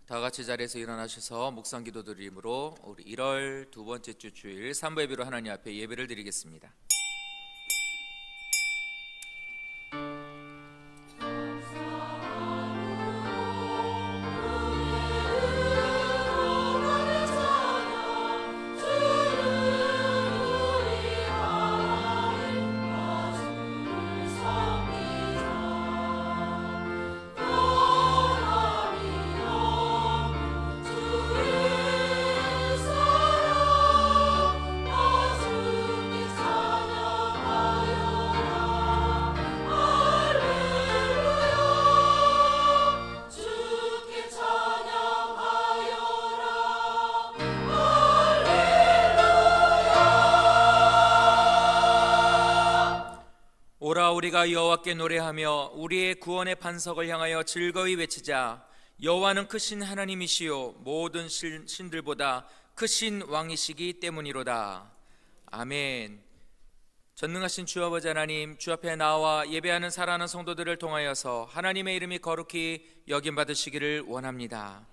다 같이 자리에서 일어나셔서 묵상 기도 드림으로 우리 1월 두 번째 주 주일 3부 예배로 하나님 앞에 예배를 드리겠습니다. 오라 우리가 여호와께 노래하며 우리의 구원의 반석을 향하여 즐거이 외치자. 여호와는 크신 하나님이시요 모든 신들보다 크신 왕이시기 때문이로다. 아멘. 전능하신 주 아버지 하나님, 주 앞에 나와 예배하는 사랑하는 성도들을 통하여서 하나님의 이름이 거룩히 여김받으시기를 원합니다.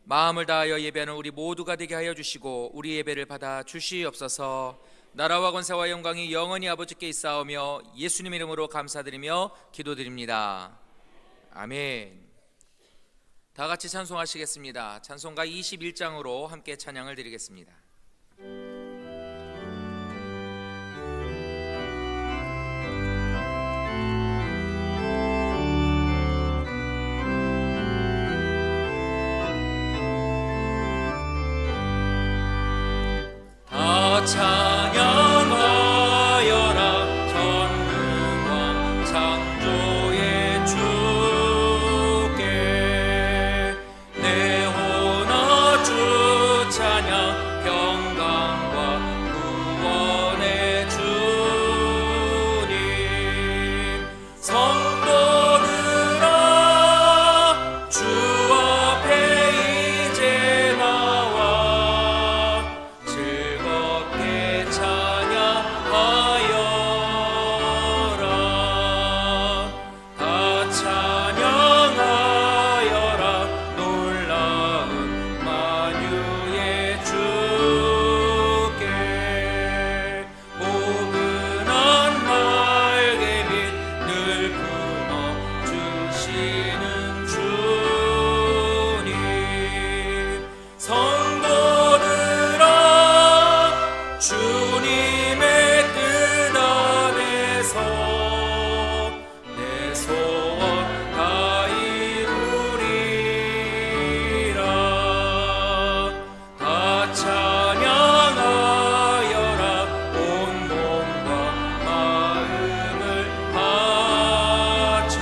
마음을 다하여 예배하는 우리 모두가 되게 하여 주시고 우리 예배를 받아 주시옵소서. 나라와 권세와 영광이 영원히 아버지께 있사오며 예수님 이름으로 감사드리며 기도드립니다. 아멘. 다 같이 찬송하시겠습니다. 찬송가 21장으로 함께 찬양을 드리겠습니다. 다 찬양하여라 전능왕 창조의 주께 내 혼아 주 찬양 평강과 구원의 주님 성도들아 주 앞에 이제 나와 즐겁게 찬양하여라. 다 찬양하여라 놀라운 만유의 주께 포근한 날개 빛 늘 품어 주시는 주님 성도들아 주님의 뜻 안에서 내 소원 다 이루리라. 다 찬양하여라 온 몸과 마음을 바쳐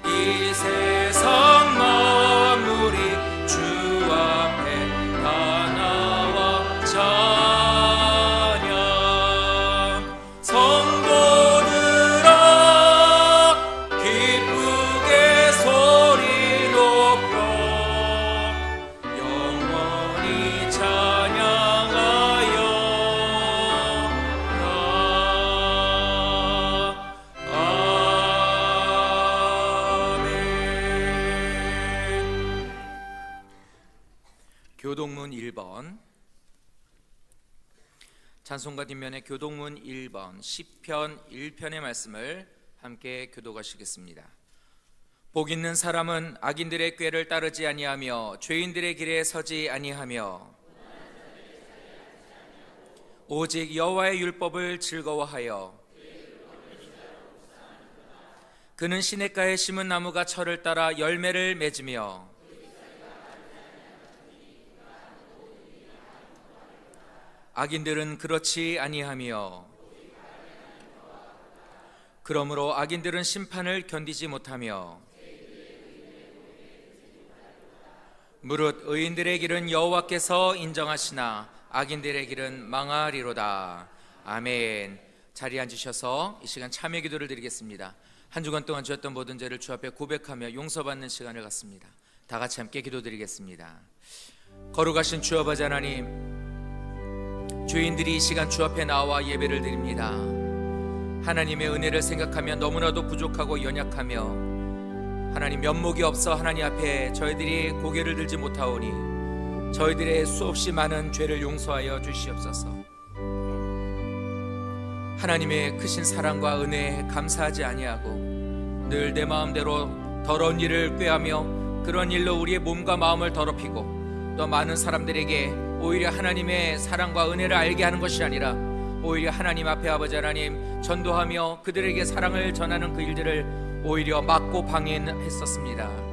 이 세상 만물이 주 앞에 다 나와 찬양 성도들아 기쁘게 소리 높여 영원히 찬양하여라. 아멘. 교동문 1번 찬송가 뒷면에 교동문 1번 시편 1편의 말씀을 함께 교독하시겠습니다. 복 있는 사람은 악인들의 꾀를 따르지 아니하며 죄인들의 길에 서지 아니하며 오직 여호와의 율법을 즐거워하여 그는 시냇가에 심은 나무가 철을 따라 열매를 맺으며 악인들은 그렇지 아니하며 그러므로 악인들은 심판을 견디지 못하며 무릇 의인들의 길은 여호와께서 인정하시나 악인들의 길은 망하리로다. 아멘. 자리에 앉으셔서 이 시간 참여 기도를 드리겠습니다. 한 주간 동안 주었던 모든 죄를 주 앞에 고백하며 용서받는 시간을 갖습니다. 다 같이 함께 기도드리겠습니다. 거룩하신 주 아버지 하나님, 죄인들이 이 시간 주 앞에 나와 예배를 드립니다. 하나님의 은혜를 생각하며 너무나도 부족하고 연약하며 하나님, 면목이 없어 하나님 앞에 저희들이 고개를 들지 못하오니 저희들의 수없이 많은 죄를 용서하여 주시옵소서. 하나님의 크신 사랑과 은혜에 감사하지 아니하고 늘 내 마음대로 더러운 일을 꾀하며 그런 일로 우리의 몸과 마음을 더럽히고 또 많은 사람들에게 오히려 하나님의 사랑과 은혜를 알게 하는 것이 아니라 오히려 하나님 앞에 아버지 하나님 전도하며 그들에게 사랑을 전하는 그 일들을 오히려 막고 방해했었습니다.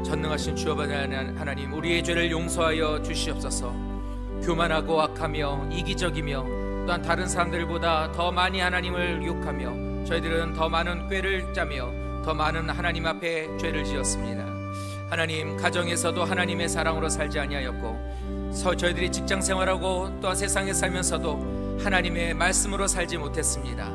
전능하신 주 하나님, 우리의 죄를 용서하여 주시옵소서. 교만하고 악하며 이기적이며 또한 다른 사람들보다 더 많이 하나님을 욕하며 저희들은 더 많은 꾀를 짜며 더 많은 하나님 앞에 죄를 지었습니다. 하나님, 가정에서도 하나님의 사랑으로 살지 아니하였고 저희들이 직장 생활하고 또한 세상에 살면서도 하나님의 말씀으로 살지 못했습니다.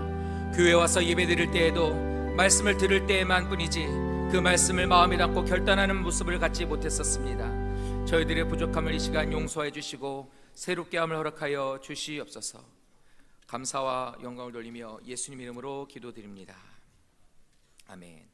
교회 와서 예배 드릴 때에도 말씀을 들을 때에만 뿐이지 그 말씀을 마음에 담고 결단하는 모습을 갖지 못했었습니다. 저희들의 부족함을 이 시간 용서해 주시고 새롭게 함을 허락하여 주시옵소서. 감사와 영광을 돌리며 예수님 이름으로 기도드립니다. 아멘.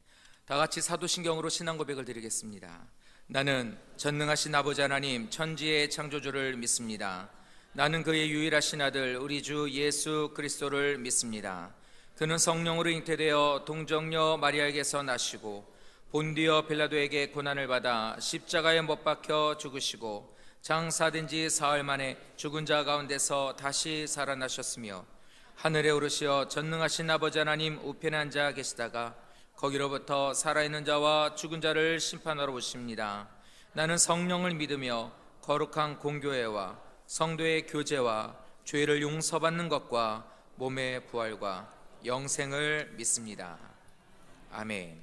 다 같이 사도신경으로 신앙 고백을 드리겠습니다. 나는 전능하신 아버지 하나님 천지의 창조주를 믿습니다. 나는 그의 유일하신 아들 우리 주 예수 그리스도를 믿습니다. 그는 성령으로 잉태되어 동정녀 마리아에게서 나시고 본디어 빌라도에게 고난을 받아 십자가에 못 박혀 죽으시고 장사된 지 사흘 만에 죽은 자 가운데서 다시 살아나셨으며 하늘에 오르시어 전능하신 아버지 하나님 우편에 앉아 계시다가 거기로부터 살아있는 자와 죽은 자를 심판하러 오십니다. 나는 성령을 믿으며 거룩한 공교회와 성도의 교제와 죄를 용서받는 것과 몸의 부활과 영생을 믿습니다. 아멘.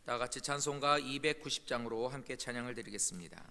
다 같이 찬송가 290장으로 함께 찬양을 드리겠습니다.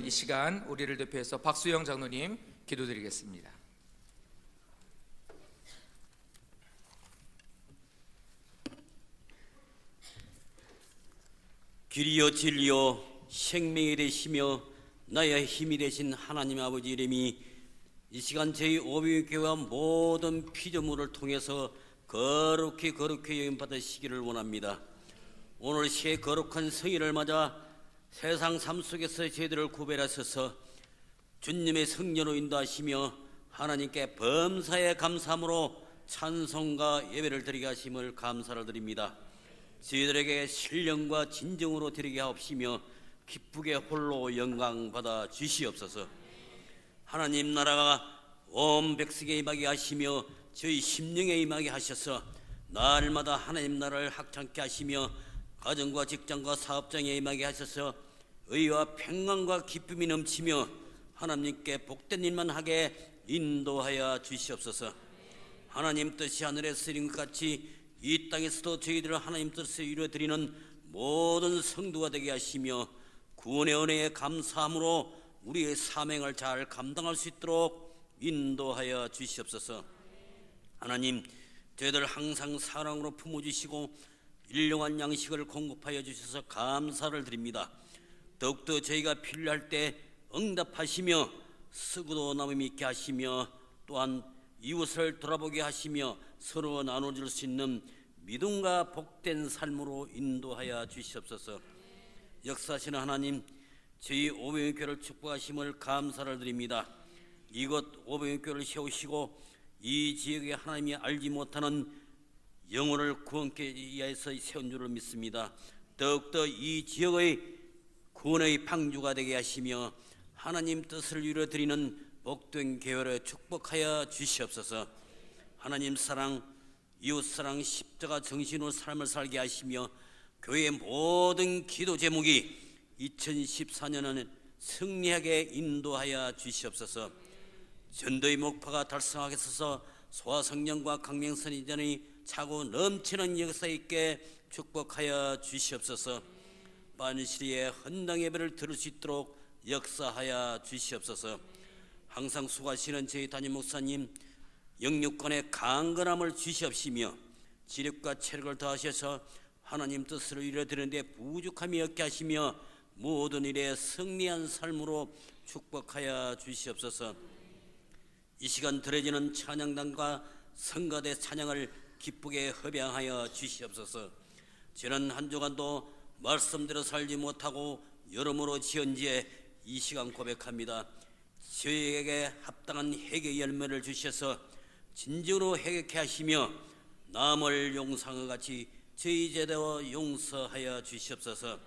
이 시간 우리를 대표해서 박수영 장로님 기도드리겠습니다. 길이요 진리요 생명이 되시며 나의 힘이 되신 하나님 아버지 이름이 이 시간 저희 오병교회와 모든 피조물을 통해서 거룩히 여김 받으시기를 원합니다. 오늘 새 거룩한 성일을 맞아 세상 삶 속에서 저희들을 구별하셔서 주님의 성령으로 인도하시며 하나님께 범사에 감사함으로 찬송과 예배를 드리게 하심을 감사를 드립니다. 저희들에게 신령과 진정으로 드리게 하옵시며 기쁘게 홀로 영광 받아 주시옵소서. 하나님 나라가 온 백성에 임하게 하시며 저희 심령에 임하게 하셔서 날마다 하나님 나라를 확장케 하시며 가정과 직장과 사업장에 임하게 하셔서 의와 평안과 기쁨이 넘치며 하나님께 복된 일만 하게 인도하여 주시옵소서. 하나님 뜻이 하늘에서 이룬 것 같이 이 땅에서도 저희들을 하나님 뜻을 이루어드리는 모든 성도가 되게 하시며 구원의 은혜에 감사함으로 우리의 사명을 잘 감당할 수 있도록 인도하여 주시옵소서. 하나님 저희들 항상 사랑으로 품어주시고 일용할 양식을 공급하여 주셔서 감사를 드립니다. 더욱더 저희가 필요할 때 응답하시며 쓰고도 남음이 있게 하시며 또한 이웃을 돌아보게 하시며 서로 나눠줄 수 있는 믿음과 복된 삶으로 인도하여 주시옵소서. 역사하시는 하나님 저희 오병교회를 축복하심을 감사를 드립니다. 이곳 오병교회를 세우시고 이 지역에 하나님이 알지 못하는 영혼을 구원케 위하여서 세운 줄을 믿습니다. 더욱더 이 지역의 구원의 방주가 되게 하시며 하나님 뜻을 이루어드리는 복된 교회를 축복하여 주시옵소서. 하나님 사랑, 이웃사랑, 십자가 정신으로 삶을 살게 하시며 교회의 모든 기도 제목이 2014년에는 승리하게 인도하여 주시옵소서. 전도의 목표가 달성하게 하소서. 소아성령과 강명선이전이 차고 넘치는 역사 있게 축복하여 주시옵소서. 반시리의 헌당 예배를 들을 수 있도록 역사하여 주시옵소서. 항상 수고하시는 저희 담임 목사님 영육간의 강건함을 주시옵시며 지력과 체력을 더하셔서 하나님 뜻을 이루어드리는 데 부족함이 없게 하시며 모든 일에 승리한 삶으로 축복하여 주시옵소서. 이 시간 드려지는 찬양단과 성가대 찬양을 기쁘게 hợp양하여 주시옵소서. 지난 한 주간도 말씀대로 살지 못하고 여러모로 지은지에 이 시간 고백합니다. 저희에게 합당한 회개의 열매를 주셔서 진정으로 회개케 하시며 남을 용서함과 같이 저희 제대로 용서하여 주시옵소서.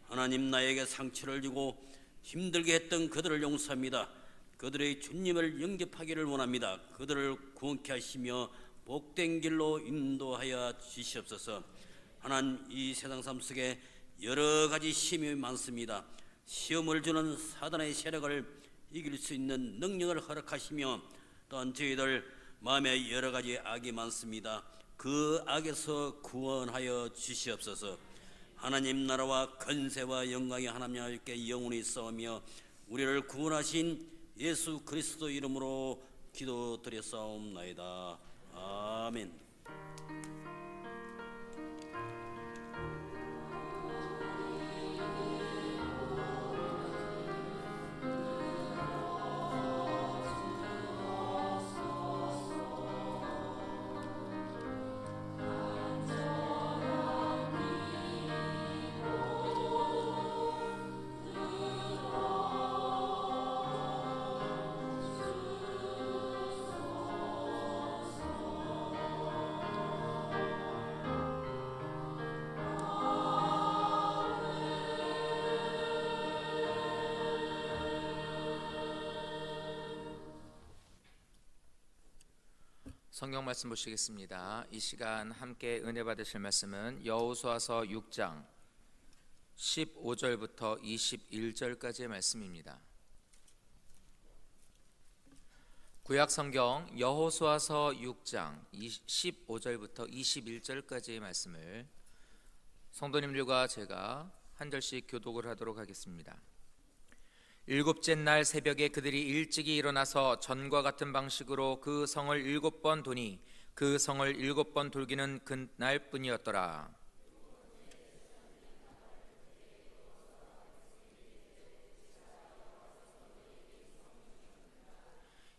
하나님 나에게 상처를 주고 힘들게 했던 그들을 용서합니다. 그들의 주님을 영접하기를 원합니다. 그들을 구원케 하시며 복된 길로 인도하여 주시옵소서. 하나님 이 세상 삶 속에 여러 가지 시험이 많습니다. 시험을 주는 사단의 세력을 이길 수 있는 능력을 허락하시며 또한 저희들 마음에 여러 가지 악이 많습니다. 그 악에서 구원하여 주시옵소서. 하나님 나라와 권세와 영광이 하나님 아버지께 영원히 있사오며 우리를 구원하신 예수 그리스도 이름으로 기도드렸사옵나이다. 아멘. 성경 말씀 보시겠습니다. 이 시간 함께 은혜 받으실 말씀은 여호수아서 6장 15절부터 21절까지의 말씀입니다. 구약 성경 여호수아서 6장 15절부터 21절까지의 말씀을 성도님들과 제가 한 절씩 교독을 하도록 하겠습니다. 일곱째 날 새벽에 그들이 일찍이 일어나서 전과 같은 방식으로 그 성을 7번 도니 그 성을 7번 돌기는 그날뿐이었더라.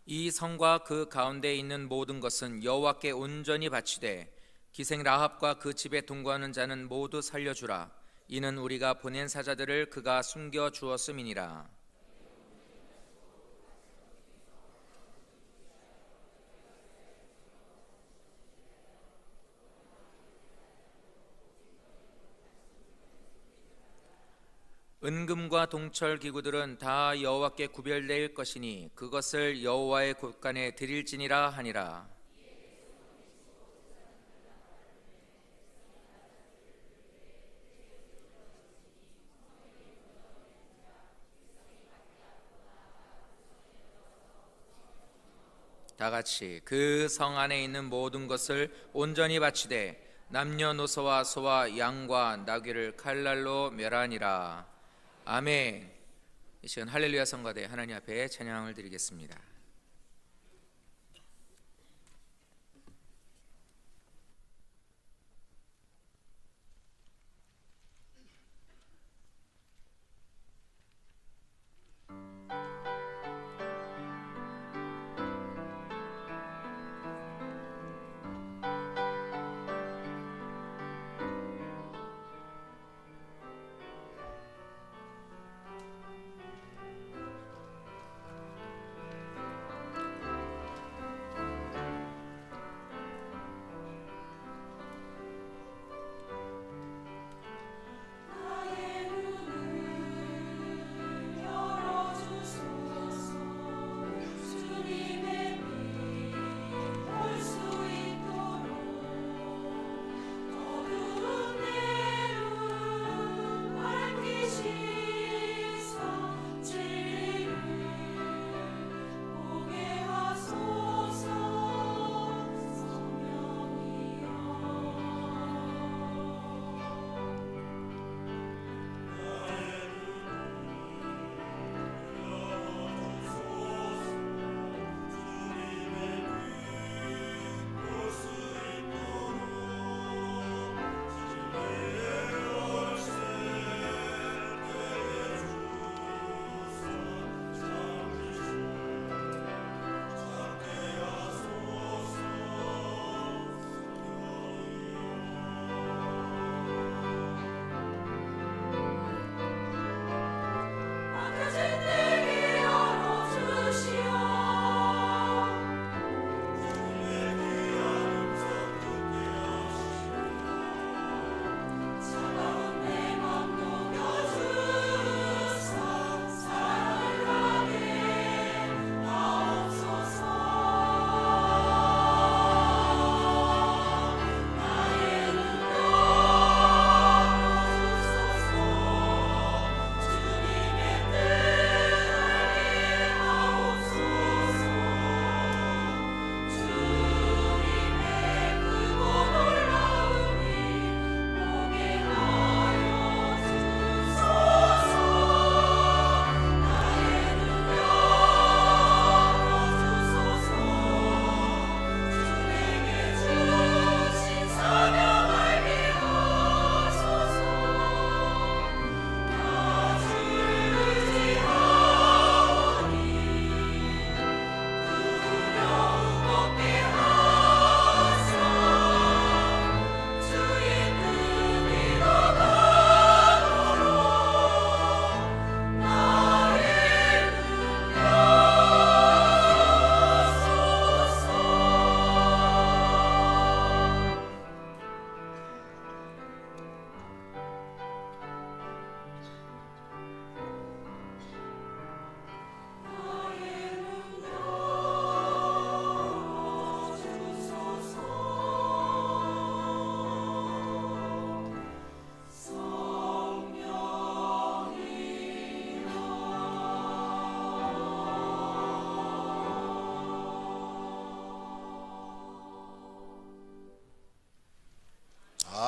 이 성과 그 가운데에 있는 모든 것은 여호와께 온전히 바치되 기생 라합과 그 집에 동거하는 자는 모두 살려주라. 이는 우리가 보낸 사자들을 그가 숨겨 주었음이니라. 은금과 동철 기구들은 다 여호와께 구별될 것이니 그것을 여호와의 곳간에 드릴지니라 하니라. 다 같이 그 성 안에 있는 모든 것을 온전히 바치되 남녀노소와 소와 양과 나귀를 칼날로 멸하니라. 아멘. 이 시간 할렐루야 성가대 하나님 앞에 찬양을 드리겠습니다.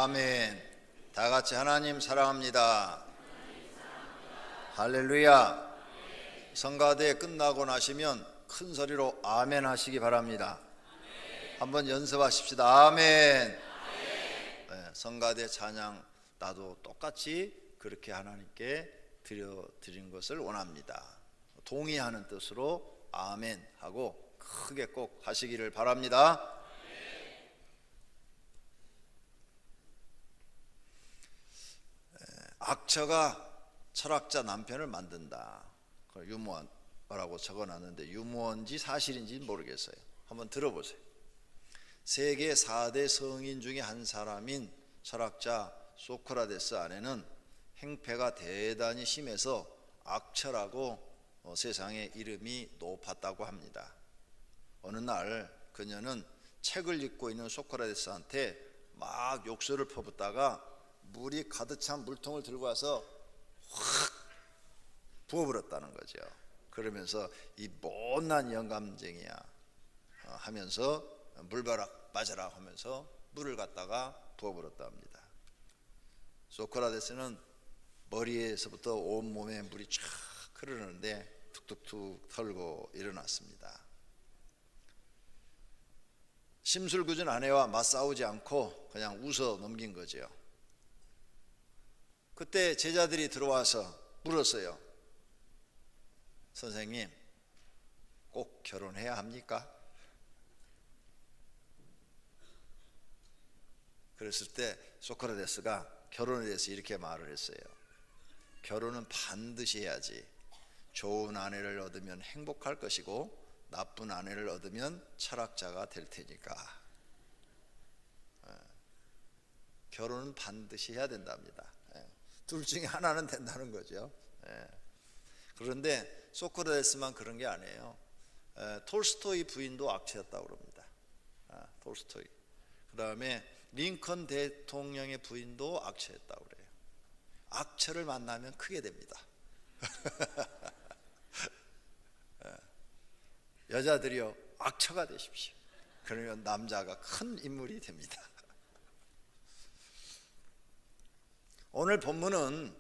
아멘. 다 같이 하나님 사랑합니다. 할렐루야. 성가대 끝나고 나시면 큰 소리로 아멘 하시기 바랍니다. 한번 연습하십시다. 아멘. 네, 성가대 찬양 나도 똑같이 그렇게 하나님께 드리는 것을 원합니다. 동의하는 뜻으로 아멘 하고 크게 꼭 하시기를 바랍니다. 악처가 철학자 남편을 만든다. 그걸 유무어라고 적어놨는데 유무어인지 사실인지 모르겠어요. 한번 들어보세요. 세계 4대 성인 중에 한 사람인 철학자 소크라테스 아내는 행패가 대단히 심해서 악처라고 세상에 이름이 높았다고 합니다. 어느 날 그녀는 책을 읽고 있는 소크라테스한테 막 욕설을 퍼붓다가 물이 가득 찬 물통을 들고 와서 확 부어버렸다는 거죠. 그러면서 이 못난 영감쟁이야 하면서 물벼락 맞아라 하면서 물을 갖다가 부어버렸다 합니다. 소크라테스는 머리에서부터 온몸에 물이 쫙 흐르는데 툭툭툭 털고 일어났습니다. 심술궂은 아내와 맞싸우지 않고 그냥 웃어 넘긴 거죠. 그때 제자들이 들어와서 물었어요. 선생님, 꼭 결혼해야 합니까? 그랬을 때 소크라테스가 결혼에 대해서 이렇게 말을 했어요. 결혼은 반드시 해야지. 좋은 아내를 얻으면 행복할 것이고 나쁜 아내를 얻으면 철학자가 될 테니까. 결혼은 반드시 해야 된답니다. 둘 중에 하나는 된다는 거죠. 그런데 소크라테스만 그런 게 아니에요. 톨스토이 부인도 악취였다고 그럽니다. 톨스토이. 그 다음에 링컨 대통령의 부인도 악취했다고 그래요. 악취를 만나면 크게 됩니다. 여자들이요, 악처가 되십시오. 그러면 남자가 큰 인물이 됩니다. 오늘 본문은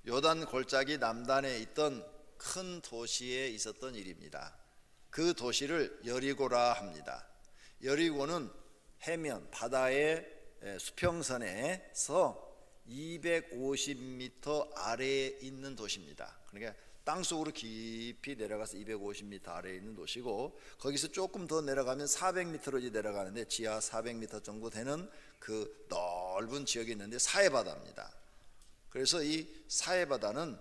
요단 골짜기 남단에 있던 큰 도시에 있었던 일입니다. 그 도시를 여리고라 합니다. 여리고는 해면 바다의 수평선에서 250m 아래에 있는 도시입니다. 그러니까 땅속으로 깊이 내려가서 250m 아래에 있는 도시고, 거기서 조금 더 내려가면 400m로 내려가는데 지하 400m 정도 되는 그 넓은 지역이 있는데 사해바다입니다. 그래서 이 사해바다는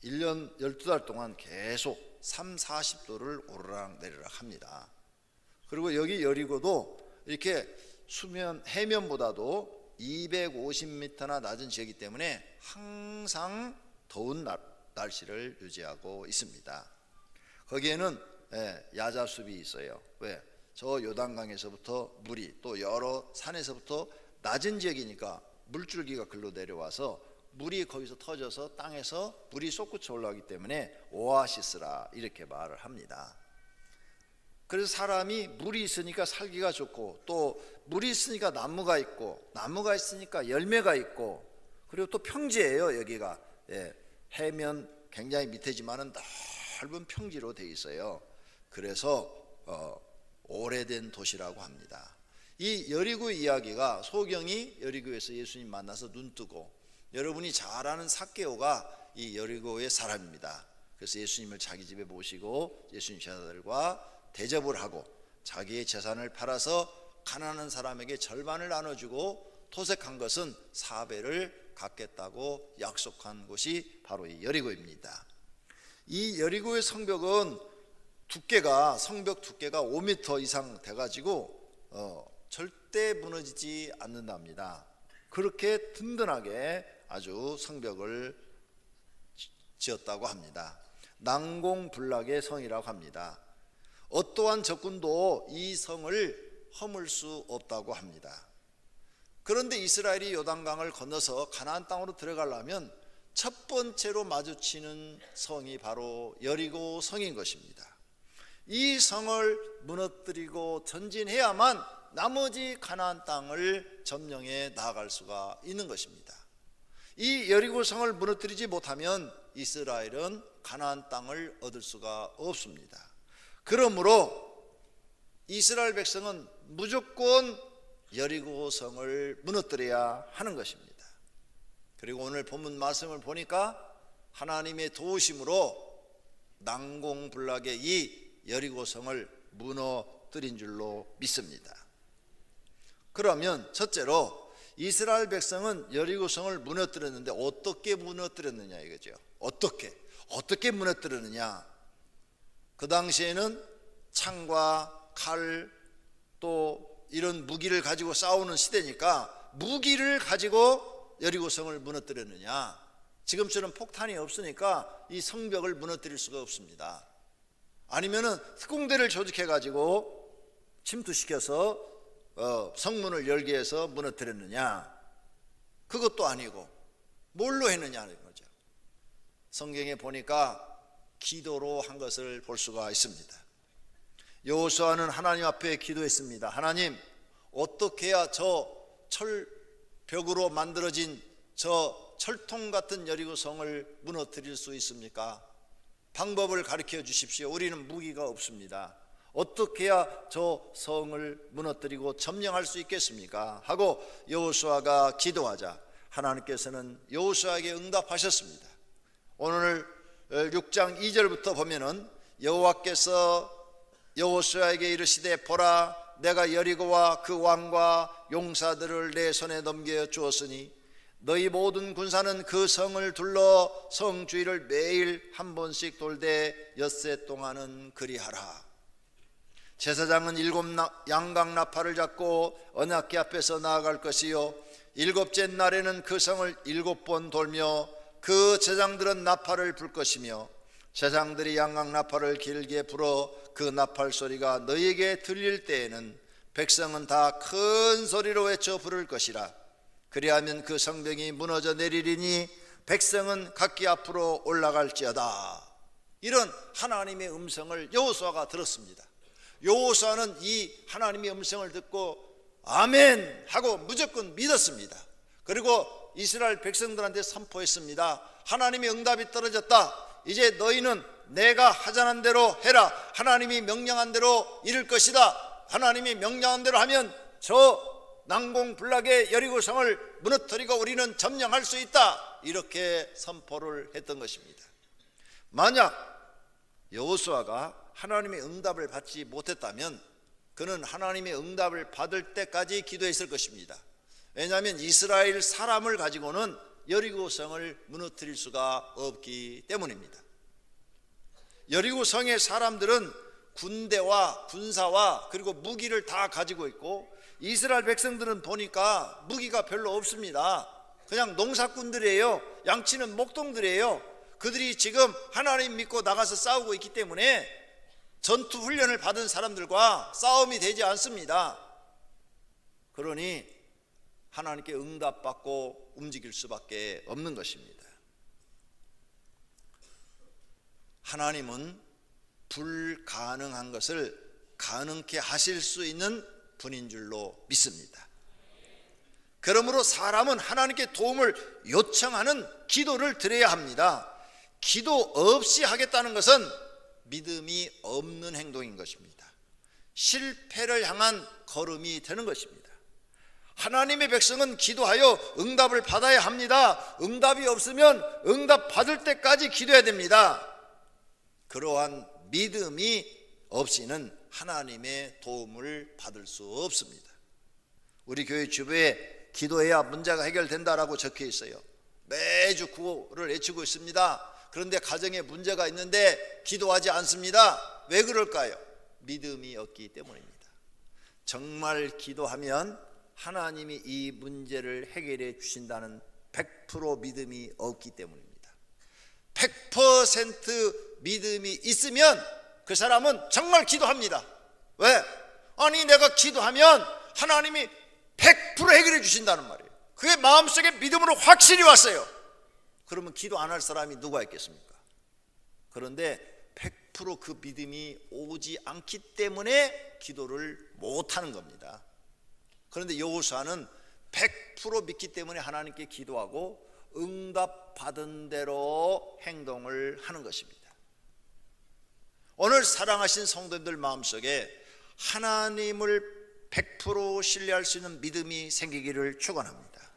1년 12달 동안 계속 30-40도를 오르락 내리락 합니다. 그리고 여기 여리고도 이렇게 해면보다도 250m나 낮은 지역이기 때문에 항상 더운 날씨를 유지하고 있습니다. 거기에는 야자숲이 있어요. 왜? 저 요단강에서부터 물이, 또 여러 산에서부터 낮은 지역이니까 물줄기가 글로 내려와서 물이 거기서 터져서 땅에서 물이 솟구쳐 올라오기 때문에 오아시스라 이렇게 말을 합니다. 그래서 사람이 물이 있으니까 살기가 좋고, 또 물이 있으니까 나무가 있고, 나무가 있으니까 열매가 있고, 그리고 또 평지예요. 여기가 해면 굉장히 밑에지만은 넓은 평지로 되어 있어요. 그래서 오래된 도시라고 합니다. 이 여리고 이야기가, 소경이 여리고에서 예수님 만나서 눈뜨고, 여러분이 잘 아는 삭개오가 이 여리고의 사람입니다. 그래서 예수님을 자기 집에 모시고 예수님 제자들과 대접을 하고 자기의 재산을 팔아서 가난한 사람에게 절반을 나눠주고 토색한 것은 4배를 갚겠다고 약속한 곳이 바로 이 여리고입니다. 이 여리고의 성벽은 성벽 두께가 5m 이상 돼가지고 절대 무너지지 않는답니다. 그렇게 든든하게 아주 성벽을 지었다고 합니다. 난공불락의 성이라고 합니다. 어떠한 적군도 이 성을 허물 수 없다고 합니다. 그런데 이스라엘이 요단강을 건너서 가나안 땅으로 들어가려면 첫 번째로 마주치는 성이 바로 여리고 성인 것입니다. 이 성을 무너뜨리고 전진해야만 나머지 가나안 땅을 점령해 나아갈 수가 있는 것입니다. 이 여리고성을 무너뜨리지 못하면 이스라엘은 가나안 땅을 얻을 수가 없습니다. 그러므로 이스라엘 백성은 무조건 여리고성을 무너뜨려야 하는 것입니다. 그리고 오늘 본문 말씀을 보니까 하나님의 도우심으로 난공불락의 이 여리고성을 무너뜨린 줄로 믿습니다. 그러면 첫째로 이스라엘 백성은 여리고성을 무너뜨렸는데 어떻게 무너뜨렸느냐 이거죠. 어떻게 무너뜨렸느냐. 그 당시에는 창과 칼 또 이런 무기를 가지고 싸우는 시대니까 무기를 가지고 여리고성을 무너뜨렸느냐. 지금처럼 폭탄이 없으니까 이 성벽을 무너뜨릴 수가 없습니다. 아니면은 특공대를 조직해 가지고 침투시켜서 성문을 열게 해서 무너뜨렸느냐. 그것도 아니고 뭘로 했느냐는 거죠. 성경에 보니까 기도로 한 것을 볼 수가 있습니다. 여호수아는 하나님 앞에 기도했습니다. 하나님, 어떻게 해야 저 철벽으로 만들어진 저 철통 같은 여리고성을 무너뜨릴 수 있습니까? 방법을 가르쳐 주십시오. 우리는 무기가 없습니다. 어떻게 해야 저 성을 무너뜨리고 점령할 수 있겠습니까? 하고 여호수아가 기도하자 하나님께서는 여호수아에게 응답하셨습니다. 오늘 6장 2절부터 보면은 여호와께서 여호수아에게 이르시되 보라, 내가 여리고와 그 왕과 용사들을 내 손에 넘겨 주었으니 너희 모든 군사는 그 성을 둘러 성 주위를 매일 한 번씩 돌되 엿새 동안은 그리하라. 제사장은 7 양각 나팔을 잡고 언약궤 앞에서 나아갈 것이요 일곱째 날에는 그 성을 7번 돌며 그 제사장들은 나팔을 불 것이며 제사장들이 양각 나팔을 길게 불어 그 나팔 소리가 너희에게 들릴 때에는 백성은 다 큰 소리로 외쳐 부를 것이라. 그리하면 그 성벽이 무너져 내리리니 백성은 각기 앞으로 올라갈지어다. 이런 하나님의 음성을 여호수아가 들었습니다. 여호수아는 이 하나님의 음성을 듣고 아멘 하고 무조건 믿었습니다. 그리고 이스라엘 백성들한테 선포했습니다. 하나님의 응답이 떨어졌다. 이제 너희는 내가 하자는 대로 해라. 하나님이 명령한 대로 이룰 것이다. 하나님이 명령한 대로 하면 저 난공불락의 여리고성을 무너뜨리고 우리는 점령할 수 있다. 이렇게 선포를 했던 것입니다. 만약 여호수아가 하나님의 응답을 받지 못했다면 그는 하나님의 응답을 받을 때까지 기도했을 것입니다. 왜냐하면 이스라엘 사람을 가지고는 여리고성을 무너뜨릴 수가 없기 때문입니다. 여리고성의 사람들은 군대와 군사와 그리고 무기를 다 가지고 있고 이스라엘 백성들은 보니까 무기가 별로 없습니다. 그냥 농사꾼들이에요. 양치는 목동들이에요. 그들이 지금 하나님 믿고 나가서 싸우고 있기 때문에 전투 훈련을 받은 사람들과 싸움이 되지 않습니다. 그러니 하나님께 응답받고 움직일 수밖에 없는 것입니다. 하나님은 불가능한 것을 가능케 하실 수 있는 분인 줄로 믿습니다. 그러므로 사람은 하나님께 도움을 요청하는 기도를 드려야 합니다. 기도 없이 하겠다는 것은 믿음이 없는 행동인 것입니다. 실패를 향한 걸음이 되는 것입니다. 하나님의 백성은 기도하여 응답을 받아야 합니다. 응답이 없으면 응답 받을 때까지 기도해야 됩니다. 그러한 믿음이 없이는 하나님의 도움을 받을 수 없습니다. 우리 교회 주변에 기도해야 문제가 해결된다라고 적혀 있어요. 매주 구호를 외치고 있습니다. 그런데 가정에 문제가 있는데 기도하지 않습니다. 왜 그럴까요? 믿음이 없기 때문입니다. 정말 기도하면 하나님이 이 문제를 해결해 주신다는 100% 믿음이 없기 때문입니다. 100% 믿음이 있으면 그 사람은 정말 기도합니다. 왜? 아니 내가 기도하면 하나님이 100% 해결해 주신다는 말이에요. 그게 마음속에 믿음으로 확실히 왔어요. 그러면 기도 안 할 사람이 누가 있겠습니까? 그런데 100% 그 믿음이 오지 않기 때문에 기도를 못하는 겁니다. 그런데 여호수아는 100% 믿기 때문에 하나님께 기도하고 응답받은 대로 행동을 하는 것입니다. 오늘 사랑하신 성도님들 마음속에 하나님을 100% 신뢰할 수 있는 믿음이 생기기를 축원합니다.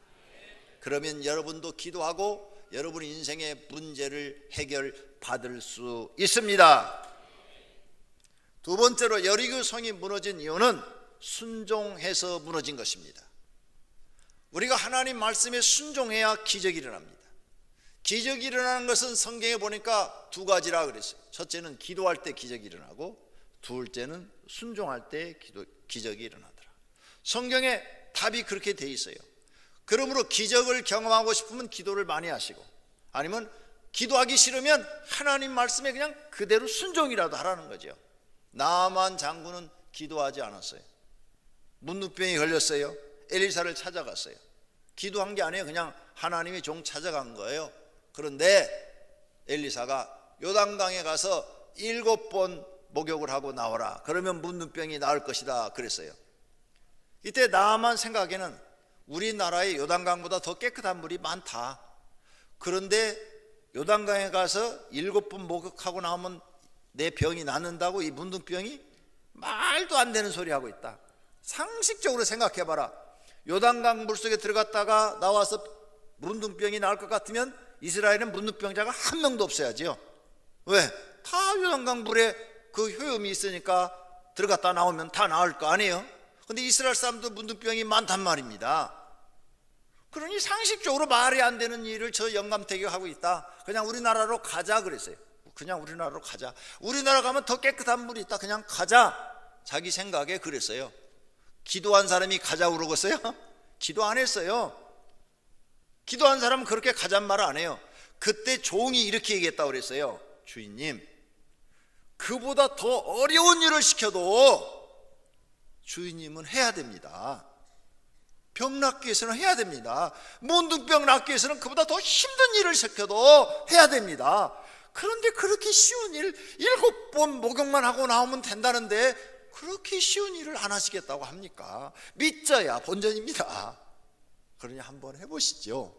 그러면 여러분도 기도하고 여러분 인생의 문제를 해결받을 수 있습니다. 두 번째로 여리고 성이 무너진 이유는 순종해서 무너진 것입니다. 우리가 하나님 말씀에 순종해야 기적이 일어납니다. 기적이 일어나는 것은 성경에 보니까 두 가지라 그랬어요. 첫째는 기도할 때 기적이 일어나고, 둘째는 순종할 때 기적이 일어나더라. 성경에 답이 그렇게 돼 있어요. 그러므로 기적을 경험하고 싶으면 기도를 많이 하시고, 아니면 기도하기 싫으면 하나님 말씀에 그냥 그대로 순종이라도 하라는 거죠. 나만 장군은 기도하지 않았어요. 문둥병이 걸렸어요. 엘리사를 찾아갔어요. 기도한 게 아니에요. 그냥 하나님의 종 찾아간 거예요. 그런데 엘리사가 요단강에 가서 7번 목욕을 하고 나오라. 그러면 문둥병이 나을 것이다 그랬어요. 이때 나만 생각에는 우리나라에 요단강보다 더 깨끗한 물이 많다. 그런데 요단강에 가서 7번 목욕하고 나오면 내 병이 낫는다고 이 문둥병이 말도 안 되는 소리 하고 있다. 상식적으로 생각해봐라. 요단강 물속에 들어갔다가 나와서 문둥병이 나을 것 같으면 이스라엘은 문둥병자가 한 명도 없어야지요. 왜? 다 요단강 물에 그 효염이 있으니까 들어갔다 나오면 다 나을 거 아니에요. 근데 이스라엘 사람도 문둥병이 많단 말입니다. 그러니 상식적으로 말이 안 되는 일을 저 영감태교하고 있다. 그냥 우리나라로 가자 그랬어요. 그냥 우리나라로 가자. 우리나라 가면 더 깨끗한 물이 있다. 그냥 가자. 자기 생각에 그랬어요. 기도한 사람이 가자 그러겠어요? 기도 안 했어요. 기도한 사람은 그렇게 가자는 말 안 해요. 그때 종이 이렇게 얘기했다고 그랬어요. 주인님, 그보다 더 어려운 일을 시켜도 주인님은 해야 됩니다. 병 낫기 위해서는 해야 됩니다. 문둥병 낫기 위해서는 그보다 더 힘든 일을 시켜도 해야 됩니다. 그런데 그렇게 쉬운 일 7번 목욕만 하고 나오면 된다는데 그렇게 쉬운 일을 안 하시겠다고 합니까? 믿자야 본전입니다. 그러니 한번 해보시죠.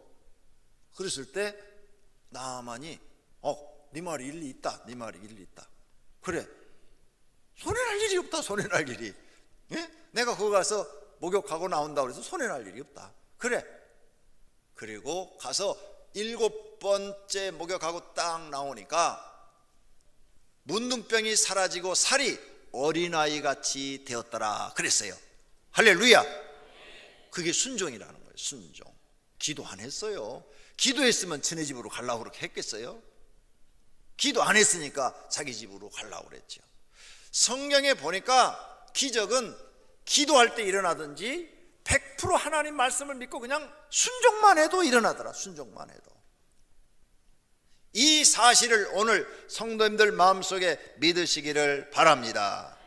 그랬을 때 나만이 네 말이 일리 있다. 네 말이 일리 있다. 그래, 손해날 일이 없다. 손해날 일이. 예? 내가 거기 가서 목욕하고 나온다고 해서 손해날 일이 없다. 그래. 그리고 가서 7번째 목욕하고 딱 나오니까 문둥병이 사라지고 살이 어린아이 같이 되었더라 그랬어요. 할렐루야. 그게 순종이라는 거예요. 순종. 기도 안 했어요. 기도했으면 지네 집으로 가려고 그렇게 했겠어요? 기도 안 했으니까 자기 집으로 가려고 그랬죠. 성경에 보니까 기적은 기도할 때 일어나든지 100% 하나님 말씀을 믿고 그냥 순종만 해도 일어나더라. 순종만 해도. 이 사실을 오늘 성도님들 마음속에 믿으시기를 바랍니다.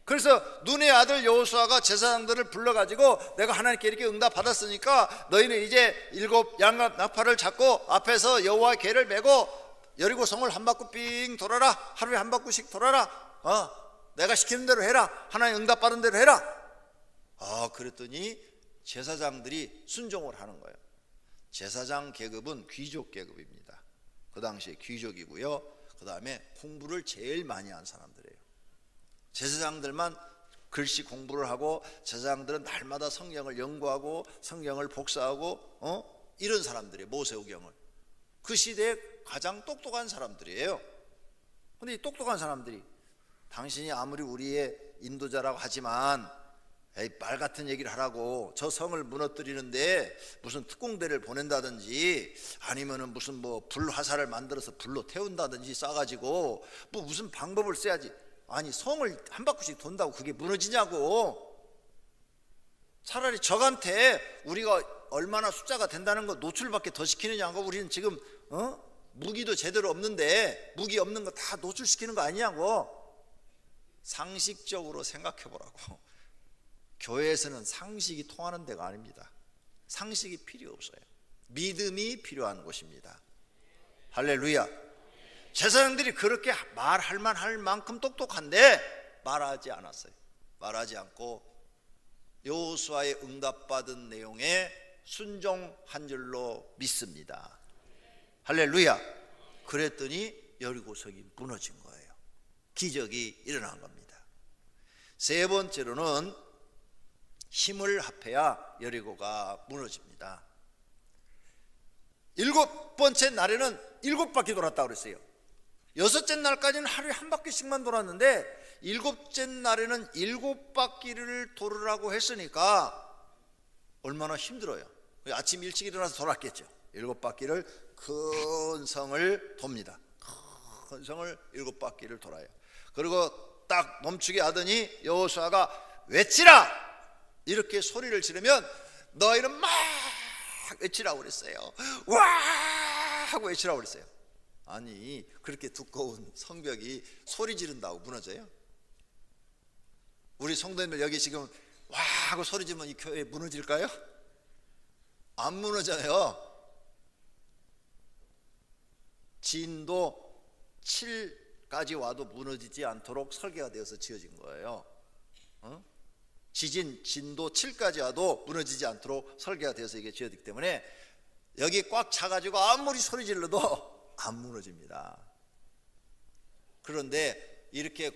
그래서 눈의 아들 여호수아가 제사장들을 불러가지고 내가 하나님께 이렇게 응답 받았으니까 너희는 이제 7 양각 나팔을 잡고 앞에서 여호와의 궤를 메고 여리고 성을 한 바퀴 삥 돌아라. 하루에 한 바퀴씩 돌아라. 내가 시키는 대로 해라. 하나님 응답 받은 대로 해라. 그랬더니 제사장들이 순종을 하는 거예요. 제사장 계급은 귀족 계급입니다. 그 당시에 귀족이고요. 그 다음에 공부를 제일 많이 한 사람들이에요. 제사장들만 글씨 공부를 하고, 제사장들은 날마다 성경을 연구하고 성경을 복사하고 이런 사람들이에요. 모세오경을. 그 시대에 가장 똑똑한 사람들이에요. 근데 이 똑똑한 사람들이 당신이 아무리 우리의 인도자라고 하지만 말 같은 얘기를 하라고 저 성을 무너뜨리는데 무슨 특공대를 보낸다든지 아니면은 무슨 불화살을 만들어서 불로 태운다든지 싸가지고 무슨 방법을 써야지. 아니 성을 한 바퀴씩 돈다고 그게 무너지냐고. 차라리 적한테 우리가 얼마나 숫자가 된다는 거 노출밖에 더 시키느냐고. 우리는 지금 무기도 제대로 없는데 무기 없는 거 다 노출시키는 거 아니냐고. 상식적으로 생각해 보라고. 교회에서는 상식이 통하는 데가 아닙니다. 상식이 필요 없어요. 믿음이 필요한 곳입니다. 할렐루야. 제사장들이 그렇게 말할 만할 만큼 똑똑한데 말하지 않았어요. 말하지 않고 여호수아의 응답받은 내용에 순종한 줄로 믿습니다. 할렐루야. 그랬더니 여리고성이 무너진 거예요. 기적이 일어난 겁니다. 세 번째로는 힘을 합해야 여리고가 무너집니다. 일곱 번째 날에는 7바퀴 돌았다고 그랬어요. 여섯째 날까지는 하루에 한 바퀴씩만 돌았는데 일곱째 날에는 7바퀴를 돌으라고 했으니까 얼마나 힘들어요. 아침 일찍 일어나서 돌았겠죠. 7바퀴를 큰 성을 돕니다. 큰 성을 7바퀴를 돌아요. 그리고 딱 멈추게 하더니 여호수아가 외치라! 이렇게 소리를 지르면 너희는 막 외치라고 그랬어요. 와! 하고 외치라고 그랬어요. 아니, 그렇게 두꺼운 성벽이 소리 지른다고 무너져요? 우리 성도님들 여기 지금 와! 하고 소리 지르면 이 교회 무너질까요? 안 무너져요. 진도 7까지 와도 무너지지 않도록 설계가 되어서 지어진 거예요. 지진 진도 7까지 와도 무너지지 않도록 설계가 되어서 이게 지어졌기 때문에 여기 꽉 차가지고 아무리 소리 질러도 안 무너집니다. 그런데 이렇게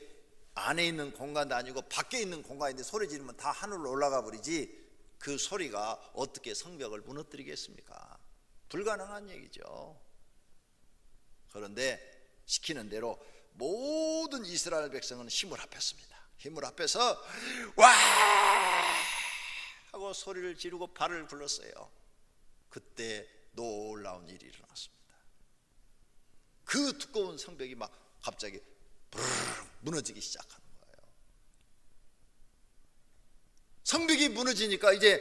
안에 있는 공간도 아니고 밖에 있는 공간인데 소리 지르면 다 하늘로 올라가 버리지 그 소리가 어떻게 성벽을 무너뜨리겠습니까? 불가능한 얘기죠. 그런데 시키는 대로 모든 이스라엘 백성은 힘을 합했습니다. 힘을 합해서 와! 하고 소리를 지르고 발을 굴렀어요. 그때 놀라운 일이 일어났습니다. 그 두꺼운 성벽이 막 갑자기 부르르 무너지기 시작하는 거예요. 성벽이 무너지니까 이제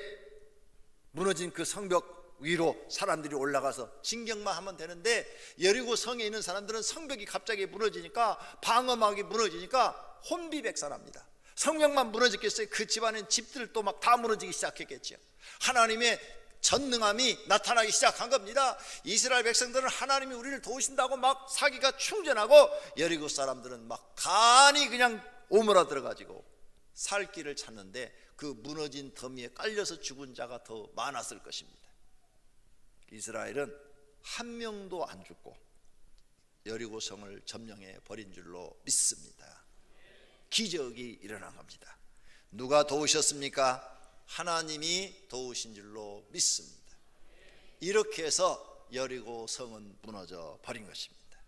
무너진 그 성벽 위로 사람들이 올라가서 진격만 하면 되는데 여리고 성에 있는 사람들은 성벽이 갑자기 무너지니까 방어막이 무너지니까 혼비백산합니다. 성벽만 무너졌겠어요? 그 집안엔 집들도 막 다 무너지기 시작했겠죠. 하나님의 전능함이 나타나기 시작한 겁니다. 이스라엘 백성들은 하나님이 우리를 도우신다고 막 사기가 충전하고 여리고 사람들은 막 간이 그냥 오므라들어 가지고 살 길을 찾는데 그 무너진 더미에 깔려서 죽은 자가 더 많았을 것입니다. 이스라엘은 한 명도 안 죽고 여리고 성을 점령해 버린 줄로 믿습니다. 기적이 일어난 겁니다. 누가 도우셨습니까? 하나님이 도우신 줄로 믿습니다. 이렇게 해서 여리고 성은 무너져 버린 것입니다.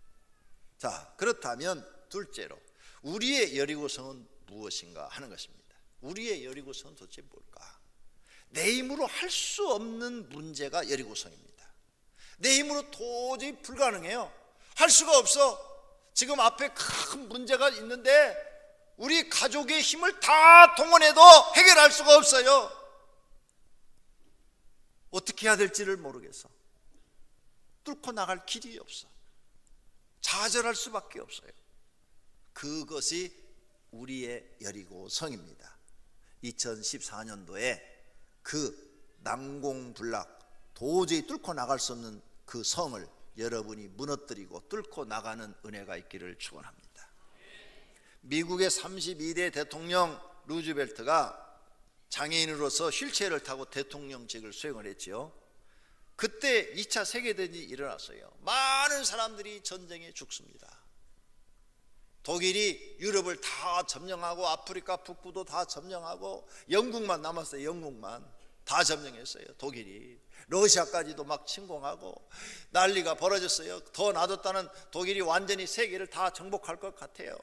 자, 그렇다면 둘째로 우리의 여리고 성은 무엇인가 하는 것입니다. 우리의 여리고 성은 도대체 뭘까? 내 힘으로 할 수 없는 문제가 여리고 성입니다. 내 힘으로 도저히 불가능해요. 할 수가 없어. 지금 앞에 큰 문제가 있는데 우리 가족의 힘을 다 동원해도 해결할 수가 없어요. 어떻게 해야 될지를 모르겠어. 뚫고 나갈 길이 없어. 좌절할 수밖에 없어요. 그것이 우리의 여리고 성입니다. 2014년도에 그 난공불락 도저히 뚫고 나갈 수 없는 그 성을 여러분이 무너뜨리고 뚫고 나가는 은혜가 있기를 축원합니다. 미국의 32대 대통령 루즈벨트가 장애인으로서 휠체어를 타고 대통령직을 수행을 했죠. 그때 2차 세계대전이 일어났어요. 많은 사람들이 전쟁에 죽습니다. 독일이 유럽을 다 점령하고 아프리카 북부도 다 점령하고 영국만 남았어요. 영국만 다 점령했어요. 독일이 러시아까지도 막 침공하고 난리가 벌어졌어요. 더 놔뒀다는 독일이 완전히 세계를 다 정복할 것 같아요.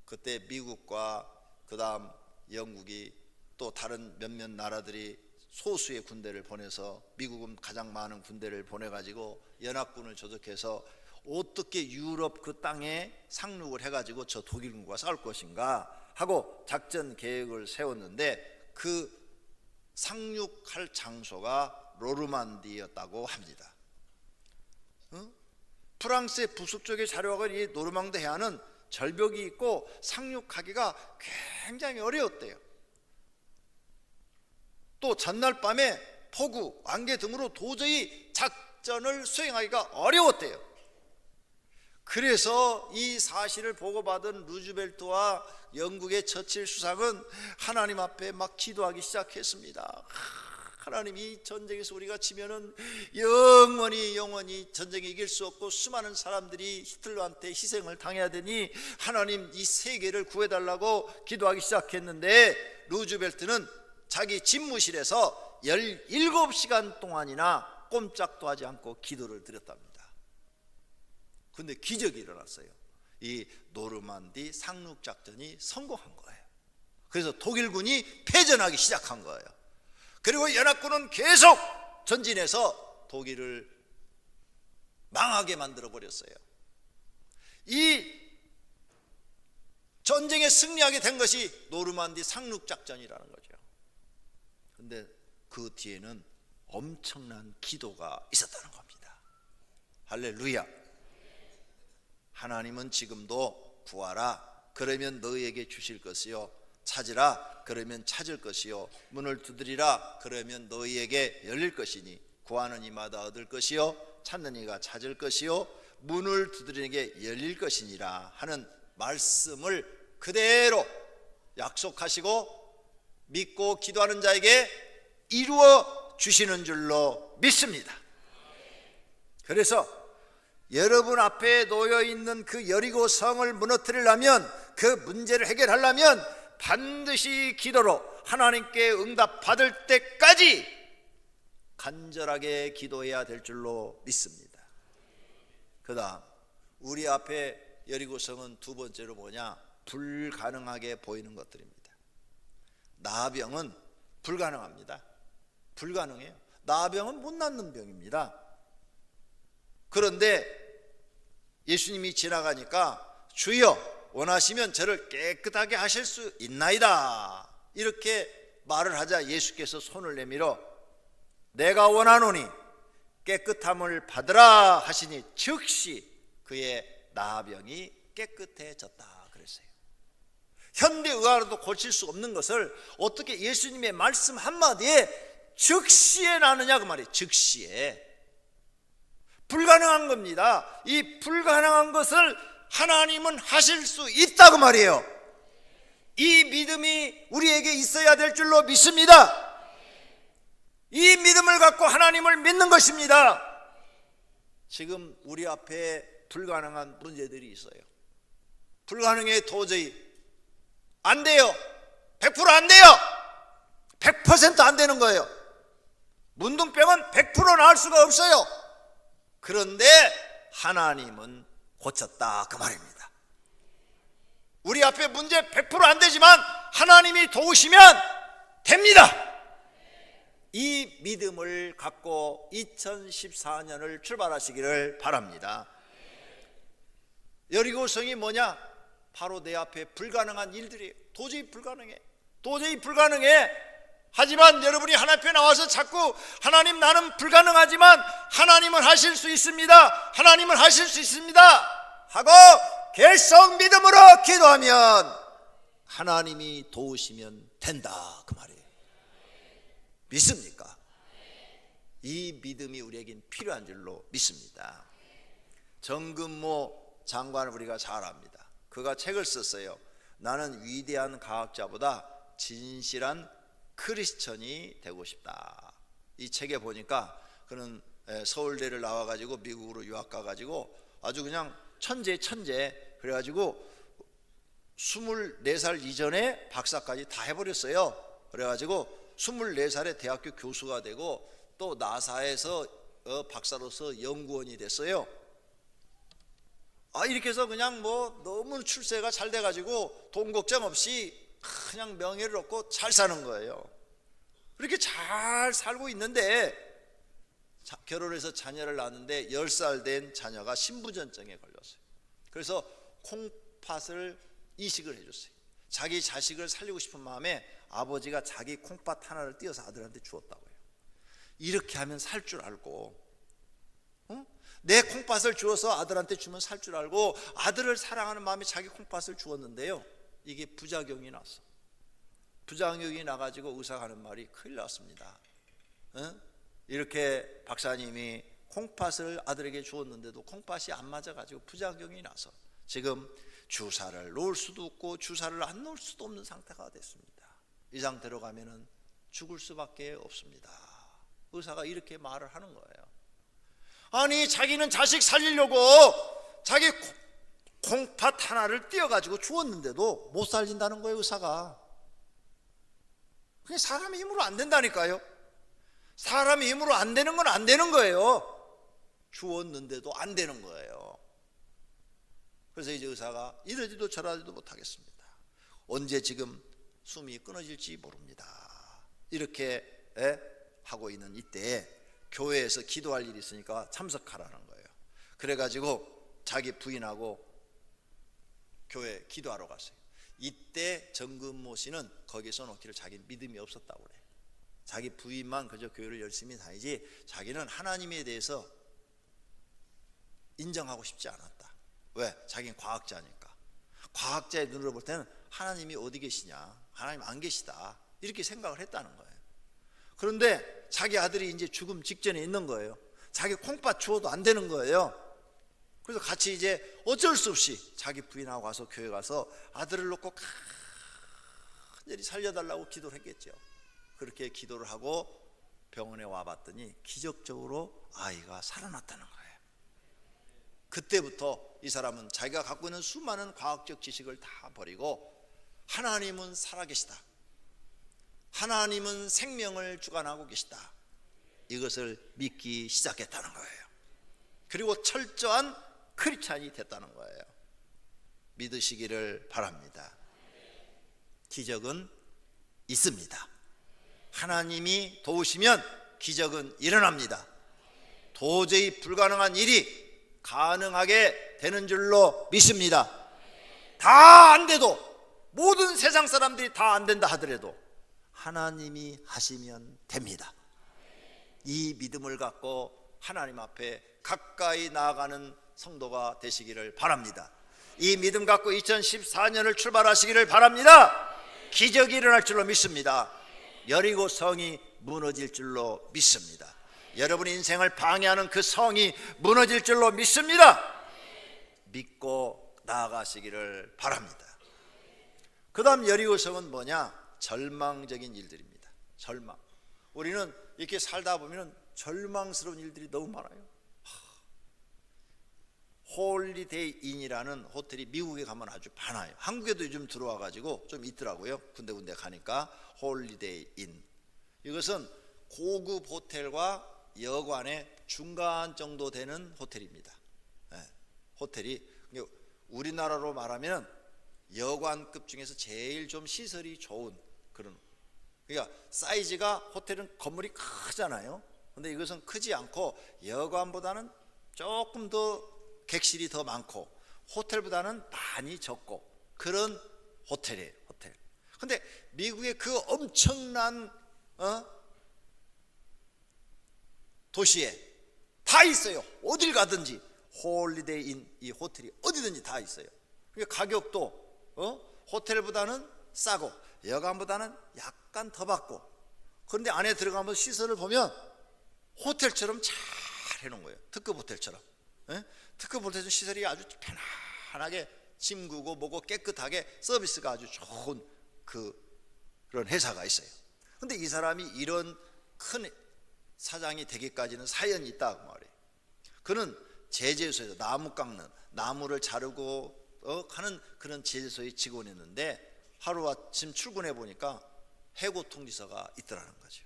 그때 미국과 그 다음 영국이 또 다른 몇몇 나라들이 소수의 군대를 보내서 미국은 가장 많은 군대를 보내가지고 연합군을 조직해서 어떻게 유럽 그 땅에 상륙을 해가지고 저 독일군과 싸울 것인가 하고 작전 계획을 세웠는데 그 상륙할 장소가 노르만디였다고 합니다. 프랑스의 북서쪽에 자료하고 이 노르망드 해안은 절벽이 있고 상륙하기가 굉장히 어려웠대요. 또 전날 밤에 폭우, 안개 등으로 도저히 작전을 수행하기가 어려웠대요. 그래서 이 사실을 보고받은 루즈벨트와 영국의 처칠 수상은 하나님 앞에 막 기도하기 시작했습니다. 하나님이 전쟁에서 우리가 지면은 영원히 전쟁에 이길 수 없고 수많은 사람들이 히틀러한테 희생을 당해야 되니 하나님 이 세계를 구해달라고 기도하기 시작했는데, 루즈벨트는 자기 집무실에서 17시간 동안이나 꼼짝도 하지 않고 기도를 드렸답니다. 근데 기적이 일어났어요. 이 노르만디 상륙작전이 성공한 거예요. 그래서 독일군이 패전하기 시작한 거예요. 그리고 연합군은 계속 전진해서 독일을 망하게 만들어 버렸어요. 이 전쟁에 승리하게 된 것이 노르만디 상륙작전이라는 거죠. 근데 그 뒤에는 엄청난 기도가 있었다는 겁니다. 할렐루야. 하나님은 지금도 구하라 그러면 너희에게 주실 것이요, 찾으라 그러면 찾을 것이요, 문을 두드리라 그러면 너희에게 열릴 것이니 구하는 이마다 얻을 것이요 찾는 이가 찾을 것이요 문을 두드리는 게 열릴 것이니라 하는 말씀을 그대로 약속하시고 믿고 기도하는 자에게 이루어 주시는 줄로 믿습니다. 그래서 여러분 앞에 놓여 있는 그 여리고 성을 무너뜨리려면, 그 문제를 해결하려면 반드시 기도로 하나님께 응답받을 때까지 간절하게 기도해야 될 줄로 믿습니다. 그 다음 우리 앞에 여리고성은 두 번째로 뭐냐? 불가능하게 보이는 것들입니다. 나병은 불가능합니다. 불가능해요. 나병은 못 낫는 병입니다. 그런데 예수님이 지나가니까 주여 원하시면 저를 깨끗하게 하실 수 있나이다 이렇게 말을 하자 예수께서 손을 내밀어 내가 원하노니 깨끗함을 받으라 하시니 즉시 그의 나병이 깨끗해졌다 그랬어요. 현대의학으로도 고칠 수 없는 것을 어떻게 예수님의 말씀 한마디에 즉시에 나느냐 그 말이에요. 즉시에. 불가능한 겁니다. 이 불가능한 것을 하나님은 하실 수 있다고 말이에요. 이 믿음이 우리에게 있어야 될 줄로 믿습니다. 이 믿음을 갖고 하나님을 믿는 것입니다. 지금 우리 앞에 불가능한 문제들이 있어요. 불가능해. 도저히 안 돼요. 100% 안 돼요. 100% 안 되는 거예요. 문둥병은 100% 나을 수가 없어요. 그런데 하나님은 고쳤다 그 말입니다. 우리 앞에 문제 100% 안 되지만 하나님이 도우시면 됩니다. 이 믿음을 갖고 2014년을 출발하시기를 바랍니다. 여리고성이 뭐냐? 바로 내 앞에 불가능한 일들이에요. 도저히 불가능해. 도저히 불가능해. 하지만 여러분이 하나님 앞에 나와서 자꾸 하나님 나는 불가능하지만 하나님은 하실 수 있습니다. 하나님은 하실 수 있습니다 하고 결성 믿음으로 기도하면 하나님이 도우시면 된다 그 말이에요. 믿습니까? 이 믿음이 우리에겐 필요한 줄로 믿습니다. 정근모 장관을 우리가 잘 압니다. 그가 책을 썼어요. 나는 위대한 과학자보다 진실한 크리스천이 되고 싶다. 이 책에 보니까 그는 서울대를 나와가지고 미국으로 유학 가가지고 아주 그냥 천재 그래가지고 24살 이전에 박사까지 다 해버렸어요. 그래가지고 24살에 대학교 교수가 되고 또 나사에서 박사로서 연구원이 됐어요. 이렇게 해서 그냥 뭐 너무 출세가 잘 돼가지고 돈 걱정 없이 그냥 명예를 얻고 잘 사는 거예요. 그렇게 잘 살고 있는데 결혼해서 자녀를 낳았는데 10살 된 자녀가 신부전증에 걸렸어요. 그래서 콩팥을 이식을 해줬어요. 자기 자식을 살리고 싶은 마음에 아버지가 자기 콩팥 하나를 띄어서 아들한테 주었다고요. 이렇게 하면 살 줄 알고 내 콩팥을 주어서 아들한테 주면 살 줄 알고 아들을 사랑하는 마음에 자기 콩팥을 주었는데요, 이게 부작용이 났어. 부작용이 나가지고 의사가 하는 말이 큰일 났습니다. 이렇게 박사님이 콩팥을 아들에게 주었는데도 콩팥이 안 맞아가지고 부작용이 나서 지금 주사를 놓을 수도 없고 주사를 안 놓을 수도 없는 상태가 됐습니다. 이 상태로 가면은 죽을 수밖에 없습니다. 의사가 이렇게 말을 하는 거예요. 아니 자기는 자식 살리려고 자기 콩팥 하나를 띄어가지고 주었는데도 못 살린다는 거예요. 의사가. 그게 사람의 힘으로 안 된다니까요. 사람의 힘으로 안 되는 건 안 되는 거예요. 주었는데도 안 되는 거예요. 그래서 이제 의사가 이러지도 저러지도 못하겠습니다. 언제 지금 숨이 끊어질지 모릅니다. 이렇게 하고 있는 이때에 교회에서 기도할 일이 있으니까 참석하라는 거예요. 그래가지고 자기 부인하고 교회 기도하러 갔어요. 이때 정근모 씨는 거기서 놓기를 자기 믿음이 없었다고 그래요. 자기 부인만 그저 교회를 열심히 다니지 자기는 하나님에 대해서 인정하고 싶지 않았다. 왜? 자기는 과학자니까. 과학자의 눈으로 볼 때는 하나님이 어디 계시냐, 하나님 안 계시다, 이렇게 생각을 했다는 거예요. 그런데 자기 아들이 이제 죽음 직전에 있는 거예요. 자기 콩팥 주어도 안 되는 거예요. 그래서 같이 이제 어쩔 수 없이 자기 부인하고 가서 교회 가서 아들을 놓고 간절히 살려달라고 기도를 했겠죠. 그렇게 기도를 하고 병원에 와봤더니 기적적으로 아이가 살아났다는 거예요. 그때부터 이 사람은 자기가 갖고 있는 수많은 과학적 지식을 다 버리고 하나님은 살아계시다, 하나님은 생명을 주관하고 계시다, 이것을 믿기 시작했다는 거예요. 그리고 철저한 크리스찬이 됐다는 거예요. 믿으시기를 바랍니다. 기적은 있습니다. 하나님이 도우시면 기적은 일어납니다. 도저히 불가능한 일이 가능하게 되는 줄로 믿습니다. 다 안 돼도, 모든 세상 사람들이 다 안 된다 하더라도 하나님이 하시면 됩니다. 이 믿음을 갖고 하나님 앞에 가까이 나아가는 성도가 되시기를 바랍니다. 이 믿음 갖고 2014년을 출발하시기를 바랍니다. 기적이 일어날 줄로 믿습니다. 여리고 성이 무너질 줄로 믿습니다. 여러분 인생을 방해하는 그 성이 무너질 줄로 믿습니다. 믿고 나아가시기를 바랍니다. 그 다음 여리고 성은 뭐냐? 절망적인 일들입니다. 절망. 우리는 이렇게 살다 보면 절망스러운 일들이 너무 많아요. 홀리데이 인이라는 호텔이 미국에 가면 아주 많아요. 한국에도 요즘 들어와 가지고 좀 있더라고요. 군데군데 가니까 홀리데이 인. 이것은 고급 호텔과 여관의 중간 정도 되는 호텔입니다. 호텔이 우리나라로 말하면 여관급 중에서 제일 좀 시설이 좋은 그런. 그러니까 사이즈가 호텔은 건물이 크잖아요. 근데 이것은 크지 않고 여관보다는 조금 더 객실이 더 많고 호텔보다는 많이 적고 그런 호텔이에요. 호텔. 근데 미국의 그 엄청난 도시에 다 있어요. 어딜 가든지 홀리데이 인 이 호텔이 어디든지 다 있어요. 그러니까 가격도 호텔보다는 싸고 여관보다는 약간 더 받고. 그런데 안에 들어가면 시설을 보면 호텔처럼 잘 해놓은 거예요. 특급 호텔처럼. 특급 호텔 시설이 아주 편안하게 짐구고 뭐고 깨끗하게 서비스가 아주 좋은 그런 회사가 있어요. 근데 이 사람이 이런 큰 사장이 되기까지는 사연이 있다고 말해요. 그는 제재소에서 나무 깎는, 나무를 자르고 하는 그런 제재소의 직원이었는데 하루아침 출근해 보니까 해고 통지서가 있더라는 거죠.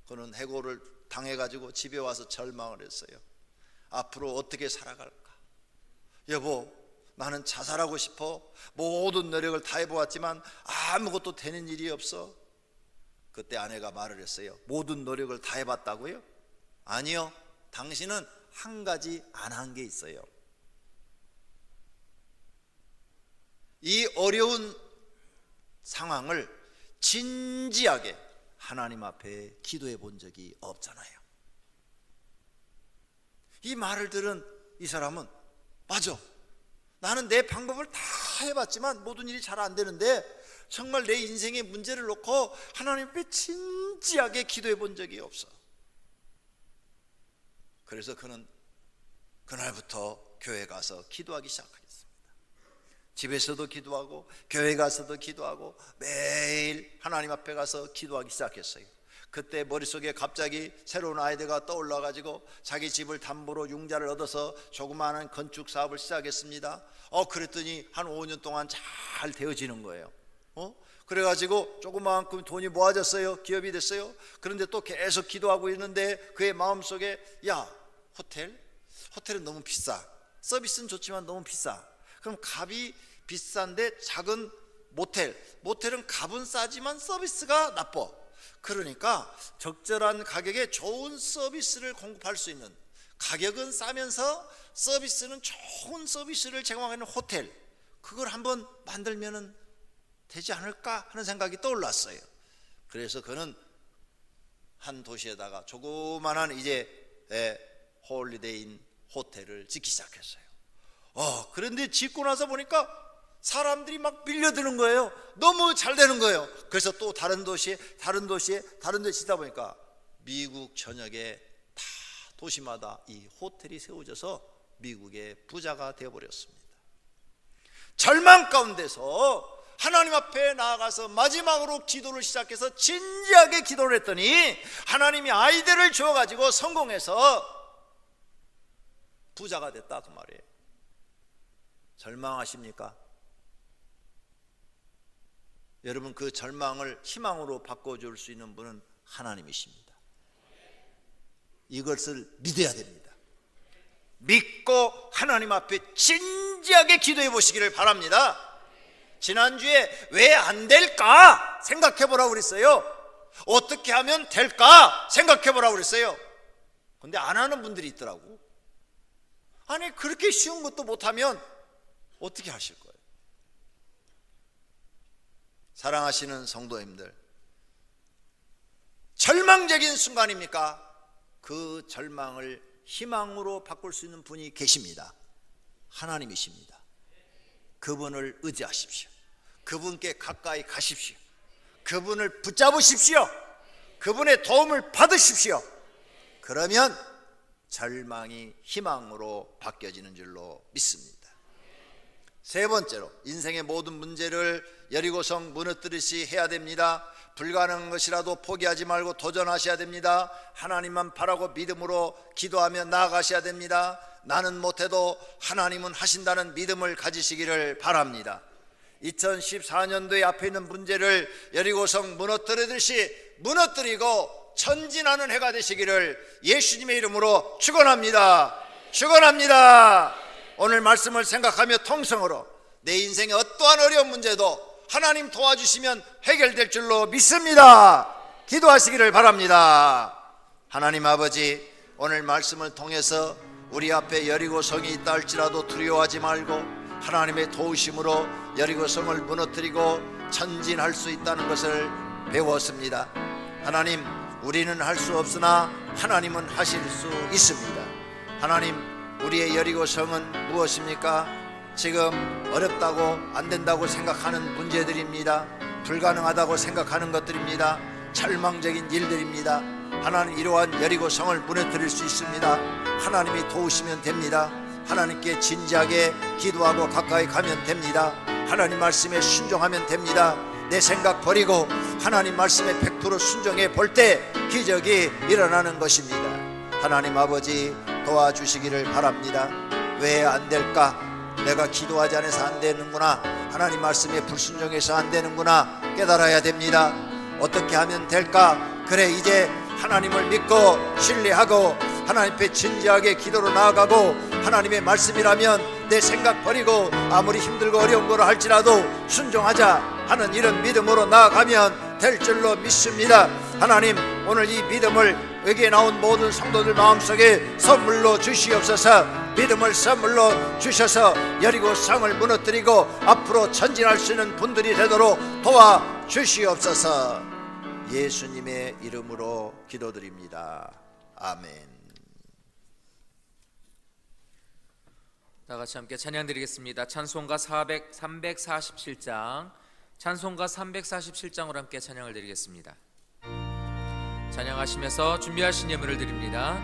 그는 해고를 당해가지고 집에 와서 절망을 했어요. 앞으로 어떻게 살아갈까? 여보, 나는 자살하고 싶어. 모든 노력을 다 해보았지만 아무것도 되는 일이 없어. 그때 아내가 말을 했어요. 모든 노력을 다 해봤다고요? 아니요. 당신은 한 가지 안 한 게 있어요. 이 어려운 상황을 진지하게 하나님 앞에 기도해 본 적이 없잖아요. 이 말을 들은 이 사람은 맞아, 나는 내 방법을 다 해봤지만 모든 일이 잘 안 되는데 정말 내 인생의 문제를 놓고 하나님 앞에 진지하게 기도해 본 적이 없어. 그래서 그는 그날부터 교회 가서 기도하기 시작하겠습니다. 집에서도 기도하고 교회 가서도 기도하고 매일 하나님 앞에 가서 기도하기 시작했어요. 그때 머릿속에 갑자기 새로운 아이디어가 떠올라가지고 자기 집을 담보로 융자를 얻어서 조그마한 건축 사업을 시작했습니다. 그랬더니 한 5년 동안 잘 되어지는 거예요. 그래가지고 조그만큼 돈이 모아졌어요. 기업이 됐어요. 그런데 또 계속 기도하고 있는데 그의 마음속에 야, 호텔은 너무 비싸. 서비스는 좋지만 너무 비싸. 그럼 값이 비싼데 작은 모텔은 값은 싸지만 서비스가 나빠. 그러니까 적절한 가격에 좋은 서비스를 공급할 수 있는, 가격은 싸면서 서비스는 좋은 서비스를 제공하는 호텔, 그걸 한번 만들면 되지 않을까 하는 생각이 떠올랐어요. 그래서 그는 한 도시에다가 조그만한 홀리데이인 호텔을 짓기 시작했어요. 그런데 짓고 나서 보니까 사람들이 막 밀려드는 거예요. 너무 잘 되는 거예요. 그래서 또 다른 도시에 짓다 보니까 미국 전역에 다 도시마다 이 호텔이 세워져서 미국의 부자가 되어버렸습니다. 절망 가운데서 하나님 앞에 나아가서 마지막으로 기도를 시작해서 진지하게 기도를 했더니 하나님이 아이디어를 주어가지고 성공해서 부자가 됐다 그 말이에요. 절망하십니까? 여러분, 그 절망을 희망으로 바꿔줄 수 있는 분은 하나님이십니다. 이것을 믿어야 됩니다. 믿고 하나님 앞에 진지하게 기도해 보시기를 바랍니다. 지난주에 왜 안 될까 생각해 보라고 그랬어요. 어떻게 하면 될까 생각해 보라고 그랬어요. 근데 안 하는 분들이 있더라고. 아니, 그렇게 쉬운 것도 못하면 어떻게 하실 거예요? 사랑하시는 성도님들, 절망적인 순간입니까? 그 절망을 희망으로 바꿀 수 있는 분이 계십니다. 하나님이십니다. 그분을 의지하십시오. 그분께 가까이 가십시오. 그분을 붙잡으십시오. 그분의 도움을 받으십시오. 그러면 절망이 희망으로 바뀌어지는 줄로 믿습니다. 세 번째로, 인생의 모든 문제를 여리고성 무너뜨리시 해야 됩니다. 불가능한 것이라도 포기하지 말고 도전하셔야 됩니다. 하나님만 바라고 믿음으로 기도하며 나아가셔야 됩니다. 나는 못해도 하나님은 하신다는 믿음을 가지시기를 바랍니다. 2014년도에 앞에 있는 문제를 여리고성 무너뜨리듯이 무너뜨리고 전진하는 해가 되시기를 예수님의 이름으로 축원합니다. 축원합니다. 오늘 말씀을 생각하며 통성으로 내 인생의 어떠한 어려운 문제도 하나님 도와주시면 해결될 줄로 믿습니다. 기도하시기를 바랍니다. 하나님 아버지, 오늘 말씀을 통해서 우리 앞에 여리고성이 있다 할지라도 두려워하지 말고 하나님의 도우심으로 여리고성을 무너뜨리고 전진할 수 있다는 것을 배웠습니다. 하나님, 우리는 할 수 없으나 하나님은 하실 수 있습니다. 하나님, 우리의 여리고성은 무엇입니까? 지금 어렵다고 안 된다고 생각하는 문제들입니다. 불가능하다고 생각하는 것들입니다. 절망적인 일들입니다. 하나님, 이러한 여리고성을 무너뜨릴 수 있습니다. 하나님이 도우시면 됩니다. 하나님께 진지하게 기도하고 가까이 가면 됩니다. 하나님 말씀에 순종하면 됩니다. 내 생각 버리고 하나님 말씀에 100% 순종해 볼 때 기적이 일어나는 것입니다. 하나님 아버지, 도와주시기를 바랍니다. 왜 안 될까? 내가 기도하지 않아서 안 되는구나. 하나님 말씀에 불순종해서 안 되는구나. 깨달아야 됩니다. 어떻게 하면 될까? 그래, 이제 하나님을 믿고 신뢰하고 하나님 앞에 진지하게 기도로 나아가고 하나님의 말씀이라면 내 생각 버리고 아무리 힘들고 어려운 거라 할지라도 순종하자 하는 이런 믿음으로 나아가면 될 줄로 믿습니다. 하나님, 오늘 이 믿음을 여기에 나온 모든 성도들 마음속에 선물로 주시옵소서. 믿음을 선물로 주셔서 여리고성을 무너뜨리고 앞으로 전진할 수 있는 분들이 되도록 도와주시옵소서. 예수님의 이름으로 기도드립니다. 아멘. 다 같이 함께 찬양 드리겠습니다. 찬송가 347장, 찬송가 347장으로 함께 찬양을 드리겠습니다. 찬양하시면서 준비하신 예물을 드립니다.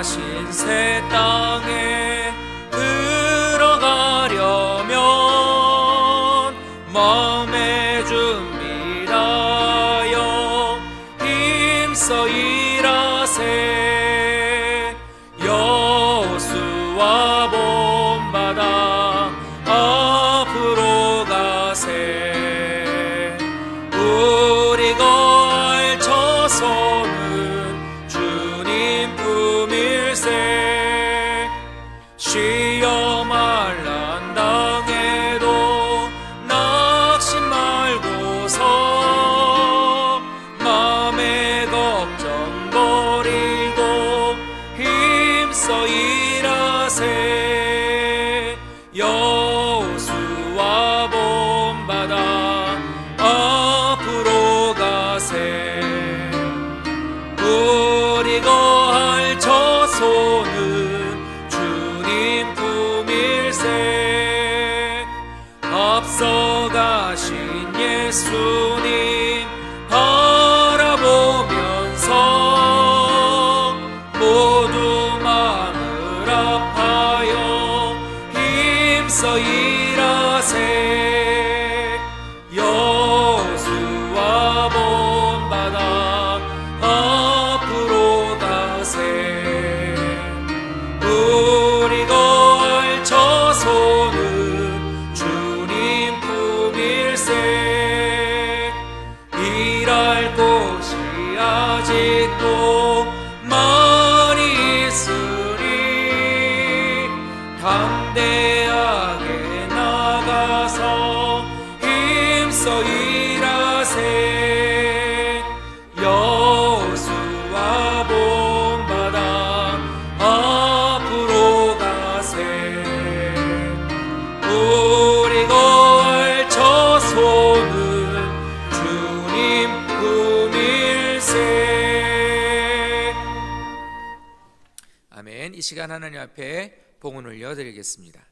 하신 새 땅에 들어가려면 마음의 준비하여 힘써 일하세. 여호수아 본받아 앞으로 가세. 우리 걸쳐서는 주님 품일세. 시험할 난 당해도 낙심 말고서 맘의 걱정 버리고 힘써 일하세. 여호수아 본받아 앞으로 가세. 우리 걸쳐서는 주님 품일세. 앞서가신 예수님 바라보면서 모두 마음을 아파요 힘써 일하세. 여호수아 본받아 앞으로 가세. 우리 걸쳐서는 주님 품일세. 일할 곳이 아직도 많이 있으니 담대하게 나가서 힘써 일하세. 여호수아 본받아 앞으로 가세. 우리 걸쳐서는 주님 품일세. 아멘. 이 시간 하나님 앞에 봉헌 올려드리겠습니다.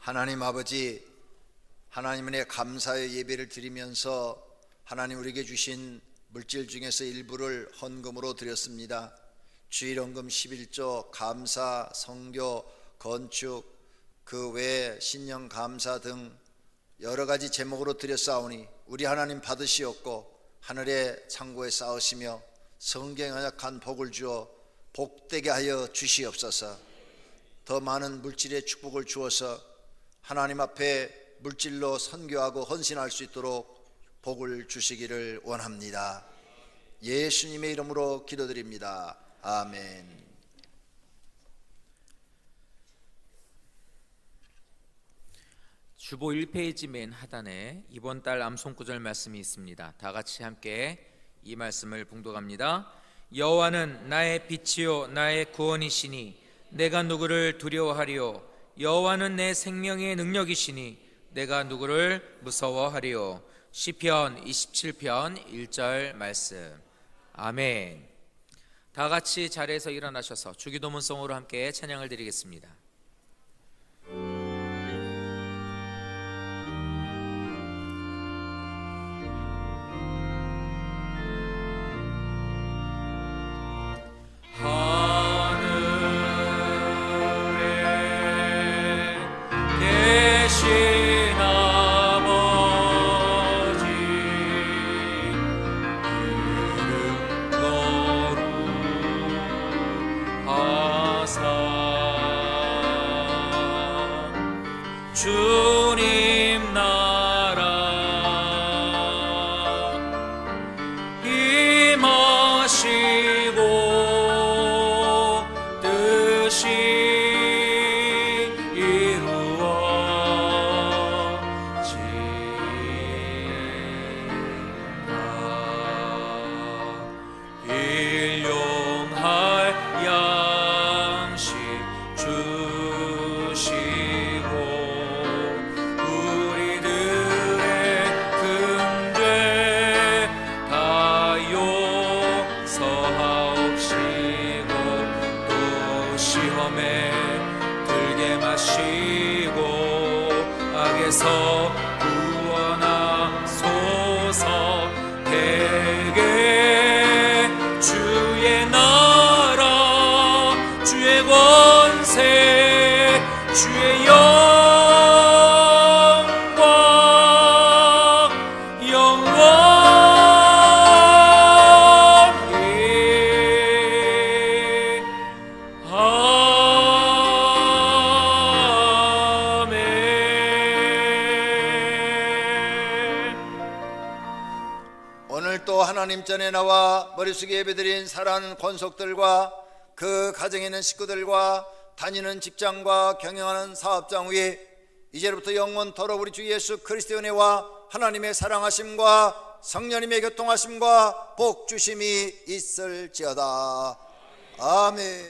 하나님 아버지, 하나님 은혜 감사의 예배를 드리면서 하나님 우리에게 주신 물질 중에서 일부를 헌금으로 드렸습니다. 주일헌금 11조, 감사, 성교, 건축, 그 외에 신령 감사 등 여러 가지 제목으로 드렸사오니 우리 하나님 받으시옵고 하늘의 창고에 쌓으시며 성경에 언약한 복을 주어 복되게 하여 주시옵소서. 더 많은 물질의 축복을 주어서 하나님 앞에 물질로 선교하고 헌신할 수 있도록 복을 주시기를 원합니다. 예수님의 이름으로 기도드립니다. 아멘. 주보 1페이지 맨 하단에 이번 달 암송구절 말씀이 있습니다. 다 같이 함께 이 말씀을 봉독합니다. 여호와는 나의 빛이요 나의 구원이시니 내가 누구를 두려워하리요. 여호와는 내 생명의 능력이시니 내가 누구를 무서워하리요. 시편 27편 1절 말씀. 아멘. 다 같이 자리에서 일어나셔서 주기도문송으로 함께 찬양을 드리겠습니다. 주님 나라 임하시고 뜻이 이루어지리라. 일용할 양식 주 하시고 악에서 구원하소서. 대개 주의 나라 주의 권세 주의 영광 영원히 아멘. 오늘 또 하나님 전에 나와 머리 숙여 예배드린 사랑하는 권속들과 그 가정에 있는 식구들과 다니는 직장과 경영하는 사업장 위에 이제부터 영원토록 우리 주 예수 그리스도의 은혜와 하나님의 사랑하심과 성령님의 교통하심과 복 주심이 있을지어다. 아멘.